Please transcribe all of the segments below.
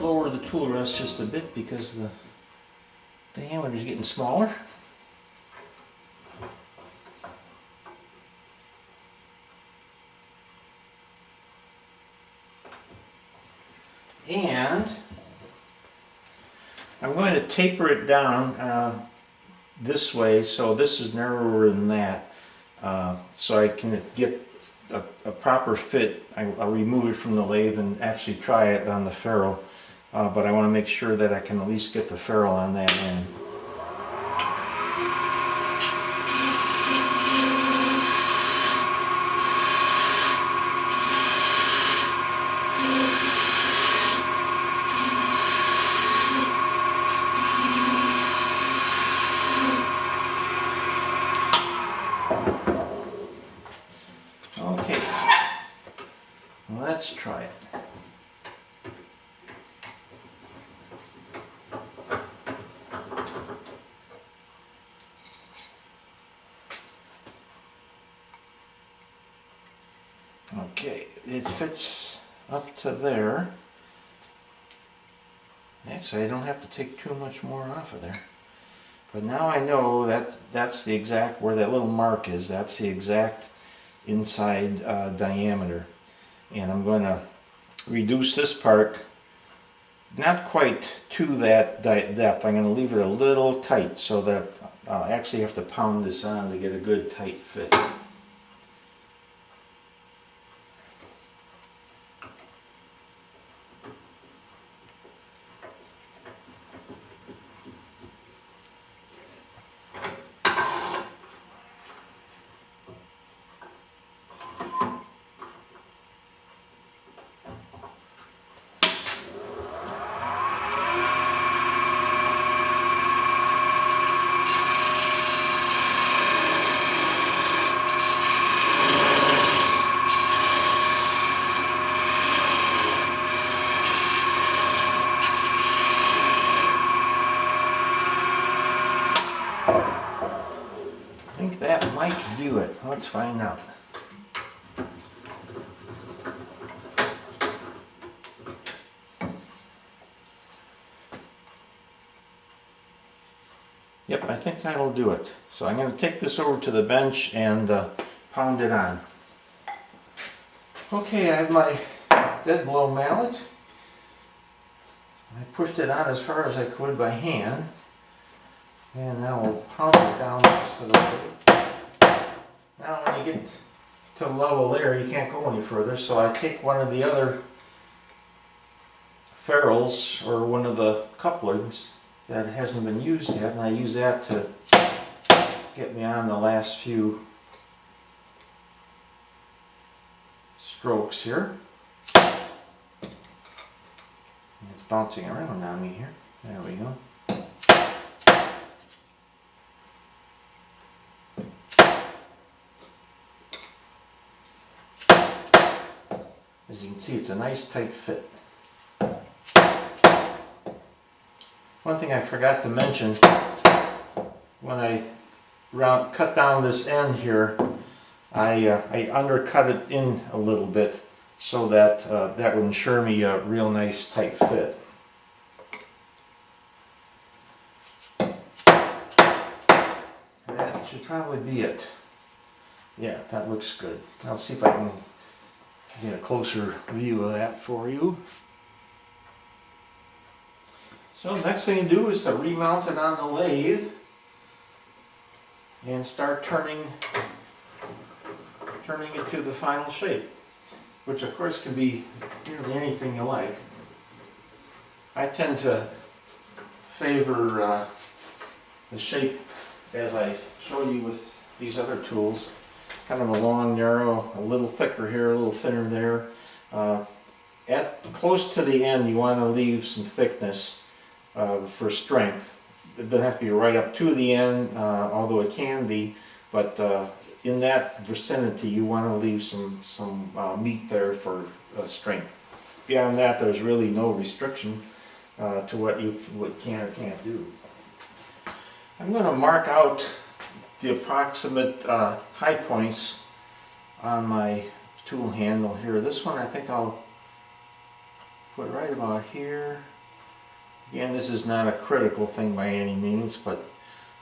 lower the tool rest just a bit because the diameter is getting smaller. And I'm going to taper it down this way, so this is narrower than that, so I can get a proper fit. I'll remove it from the lathe and actually try it on the ferrule, but I want to make sure that I can at least get the ferrule on that end. Okay, let's try it. Okay, it fits up to there. Actually, I don't have to take too much more off of there. But now I know that that's the exact, where that little mark is, that's the exact inside diameter. And I'm going to reduce this part, not quite to that depth. I'm going to leave it a little tight so that I'll actually have to pound this on to get a good tight fit. I think that might do it. Let's find out. Yep, I think that'll do it. So I'm going to take this over to the bench and pound it on. Okay, I have my dead blow mallet. I pushed it on as far as I could by hand. And now we'll pound it down next to the blade. Now when you get to the level there, you can't go any further, so I take one of the other ferrules, or one of the couplings that hasn't been used yet, and I use that to get me on the last few strokes here. And it's bouncing around on me here. There we go. As you can see, it's a nice tight fit. One thing I forgot to mention, when I cut down this end here, I undercut it in a little bit so that that would ensure me a real nice tight fit. That should probably be it. Yeah, that looks good. I'll see if I can get a closer view of that for you. So the next thing to do is to remount it on the lathe and start turning it to the final shape, which of course can be nearly anything you like. I tend to favor the shape as I show you with these other tools. Kind of a long, narrow, a little thicker here, a little thinner there. At close to the end, you want to leave some thickness for strength. It doesn't have to be right up to the end, although it can be. But in that vicinity, you want to leave some meat there for strength. Beyond that, there's really no restriction to what you can or can't do. I'm going to mark out the approximate high points on my tool handle here. This one I think I'll put right about here. Again, this is not a critical thing by any means, but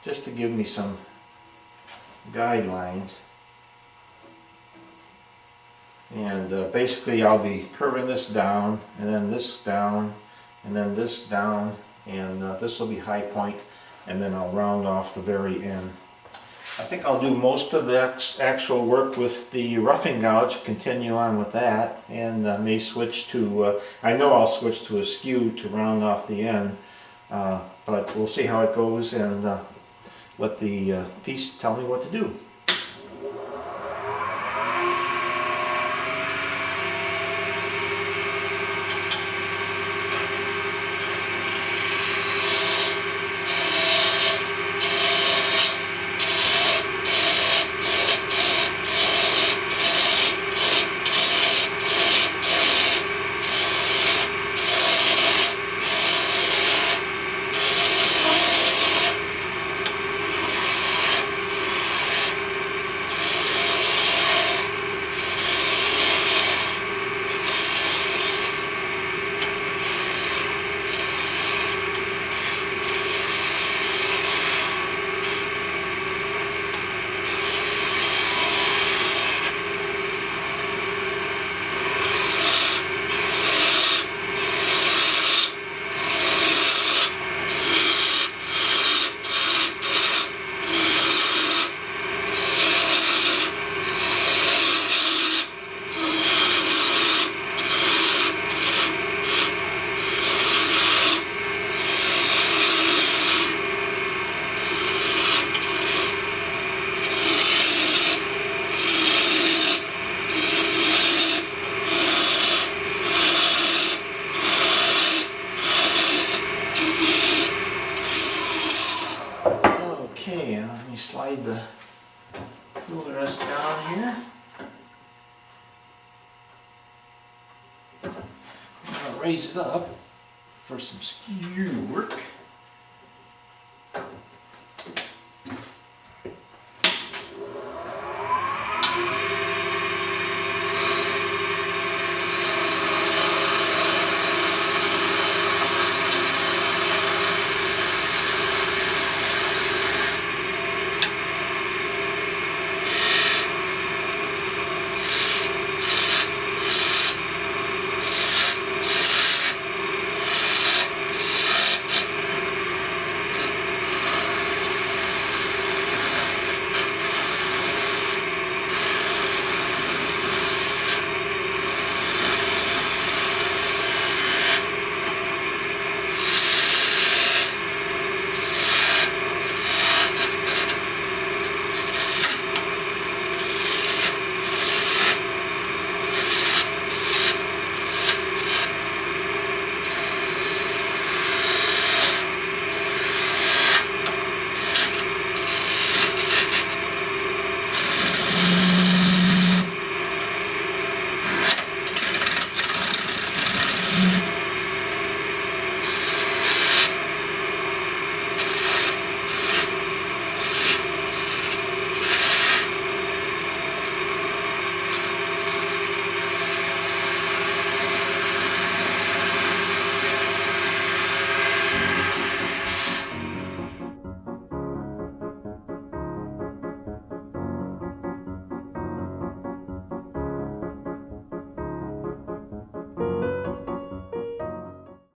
just to give me some guidelines. And basically I'll be curving this down, and then this down, and then this down, and this will be high point, and then I'll round off the very end. I think I'll do most of the actual work with the roughing gouge, continue on with that, and may switch to, I know I'll switch to a skew to round off the end, but we'll see how it goes, and let the piece tell me what to do. Okay, let me slide the ruler rest down here. I'm going to raise it up for some skew work.